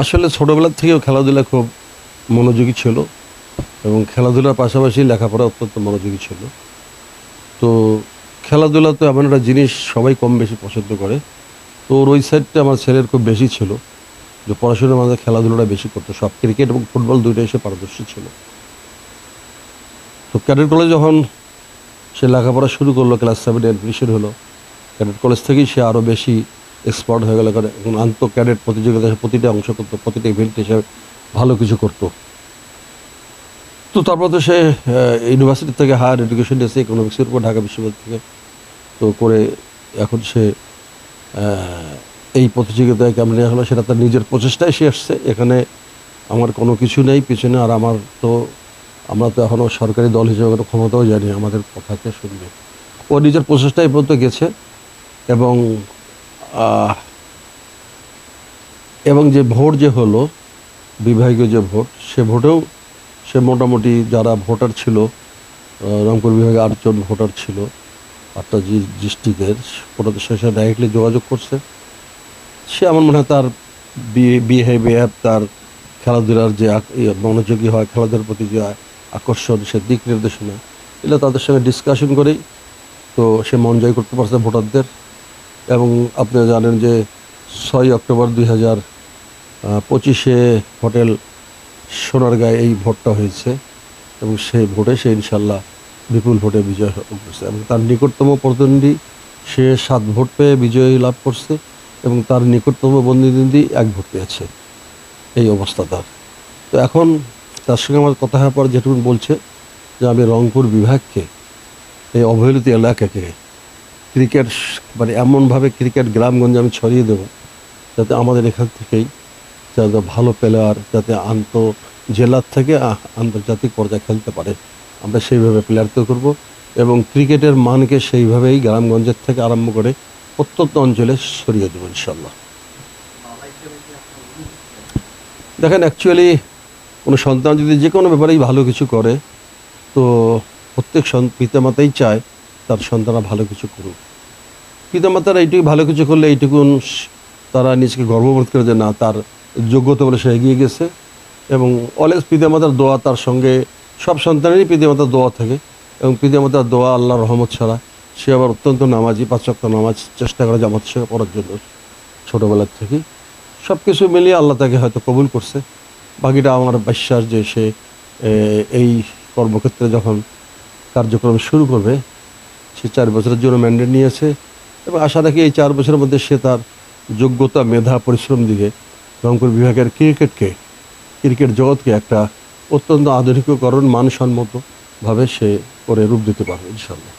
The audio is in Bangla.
আসলে ছোটোবেলার থেকেও খেলাধুলা খুব মনোযোগী ছিল এবং খেলাধুলার পাশাপাশি লেখাপড়া অত্যন্ত মনোযোগী ছিল। তো খেলাধুলা তো এমন একটা জিনিস সবাই কম বেশি পছন্দ করে। তো ওর ওই সাইডটা আমার ছেলের খুব বেশি ছিল যে পড়াশোনার মাঝে খেলাধুলাটা বেশি করতো। সব ক্রিকেট এবং ফুটবল দুইটাই সে পারদর্শী ছিল। তো ক্যাডেট কলেজে যখন সে লেখাপড়া শুরু করলো, ক্লাস 7 অ্যাডমিশন হলো, ক্যাডেট কলেজ থেকেই সে আরও বেশি এক্সপার্ট হয়ে গেল। কারণ এখন আন্ত ক্যাডেট প্রতিযোগিতায় প্রতিটা অংশ করতো, প্রতিটা ইভেন্টে সে ভালো কিছু করতো। তো তারপর তো সে ইউনিভার্সিটি থেকে হায়ার এডুকেশন নিয়েছে ইকোনমিক্সের উপর ঢাকা বিশ্ববিদ্যালয় থেকে। তো করে এখন সে এই প্রতিযোগিতায় কেমন হলো সেটা তার নিজের প্রচেষ্টায় সে আসছে। এখানে আমার কোনো কিছু নেই পিছনে। আর আমরা তো এখনও সরকারি দল হিসেবে কোনো ক্ষমতাও জানি আমাদের কথাকে শুনবে। ও নিজের প্রচেষ্টায় পর্যন্ত গেছে এবং আহ, এবং যে ভোট যে হলো, বিভাগীয় যে ভোট, সে ভোটেও সে মোটামুটি যারা ভোটার ছিল, রংপুর বিভাগে 8 জন ভোটার ছিল 8টা ডিস্ট্রিক্টের, ওটাতে সে ডাইরেক্টলি যোগাযোগ করছে। সে আমার মনে হয় তার বিহেভিয়ার, তার খেলাধুলার যে মনোযোগী হয়, খেলাধুলার প্রতি যে আকর্ষণ, সে দিক নির্দেশনা, এগুলো তাদের সঙ্গে ডিসকাশন করেই তো সে মন জয় করতে পারছে ভোটারদের। এবং আপনি জানেন যে 6 অক্টোবর 2025 হোটেল সোনারগাঁয়ে এই ভোটটা হয়েছে এবং সেই ভোটে সে ইনশাল্লাহ বিপুল ভোটে বিজয় করছে এবং তার নিকটতম প্রতিদ্বন্দ্বী সে 7 ভোট পেয়ে বিজয়ী লাভ করছে এবং তার নিকটতম প্রতিদ্বন্দ্বী 1 ভোট পেয়েছে। এই অবস্থা তার। তো এখন তার সঙ্গে আমার কথা হওয়ার পর যেটুকু বলছে যে আমি রংপুর বিভাগকে, এই অবহেলিত এলাকাকে ক্রিকেট মানে এমনভাবে ক্রিকেট গ্রামগঞ্জে আমি ছড়িয়ে দেবো যাতে আমাদের এখান থেকেই যাতে ভালো প্লেয়ার যাতে জেলার থেকে আন্তর্জাতিক পর্যায়ে খেলতে পারে, আমরা সেইভাবে প্লেয়ার তৈরি করবো এবং ক্রিকেটের মানকে সেইভাবেই গ্রামগঞ্জের থেকে আরম্ভ করে প্রত্যন্ত অঞ্চলে ছড়িয়ে দেবো ইনশাল্লাহ। দেখেন, অ্যাকচুয়ালি কোনো সন্তান যদি যে কোনো ব্যাপারেই ভালো কিছু করে, তো প্রত্যেক পিতামাতাই চায় তার সন্তানরা ভালো কিছু করুক। পিতামাতারা এইটুকু ভালো কিছু করলে এইটুকুন তারা নিজেকে গর্ববোধ করে যে না, তার যোগ্যতা বলে সে এগিয়ে গেছে। এবং অলওয়েজ পিতামাতার দোয়া তার সঙ্গে, সব সন্তানেরই পিতামাতার দোয়া থাকে এবং পিতামাতার দোয়া আল্লাহর রহমত ছাড়া। সে আবার অত্যন্ত নামাজি, 5 ওয়াক্ত নামাজ চেষ্টা করে জামাত সঙ্গে পড়ার জন্য ছোটোবেলার থেকেই। সব কিছু মিলিয়ে আল্লাহ তাকে হয়তো কবুল করছে। বাকিটা আমার বিশ্বাস যে সে এই কর্মক্ষেত্রে যখন কার্যক্রম শুরু করবে, সে 4 বছরের জন্য ম্যান্ডেট নিয়েছে এবং আশা রাখি এই 4 বছরের মধ্যে সে তার যোগ্যতা, মেধা, পরিশ্রম দিকে রংপুর বিভাগের ক্রিকেট জগৎকে একটা অত্যন্ত আধুনিকীকরণ, মানসম্মতভাবে সে করে রূপ দিতে পারবে ইনশাল্লাহ।